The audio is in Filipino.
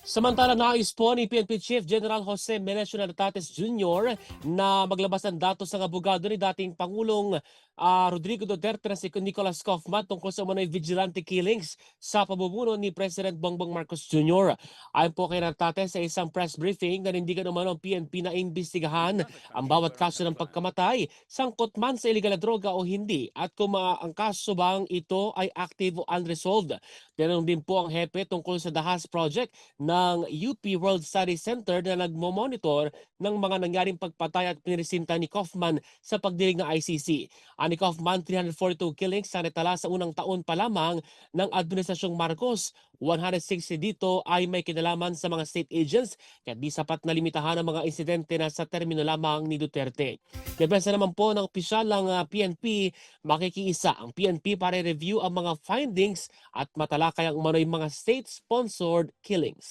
Samantala, nais po ni PNP Chief General Jose Menesio Nartates Jr. na maglabas ng datos ng abogado ni dating Pangulong Rodrigo Duterte na si Nicolas Kaufman tungkol sa umano'y vigilante killings sa pamumuno ni President Bongbong Marcos Jr. Ayon po kay Nartates sa isang press briefing na nindigan umano ang PNP na imbestigahan ang bawat kaso ng pagkamatay, sangkot man sa iligal na droga o hindi, at kung ang kaso bang ito ay active o unresolved. Tinanong din po ang hepe tungkol sa Dahas Project ng UP World Study Center na nagmo-monitor ng mga nangyaring pagpatay at piniresinta ni Kaufman sa pagdinig ng ICC. Ani Kaufman, 342 killings na natala sa unang taon pa lamang ng Administrasyong Marcos. 160 dito ay may kinalaman sa mga state agents kaya di sapat na limitahan ang mga insidente na sa termino lamang ni Duterte. Depensa naman po ng opisyal ng PNP, makikiisa ang PNP para i-review ang mga findings at matalakay ang umano'y mga state-sponsored killings.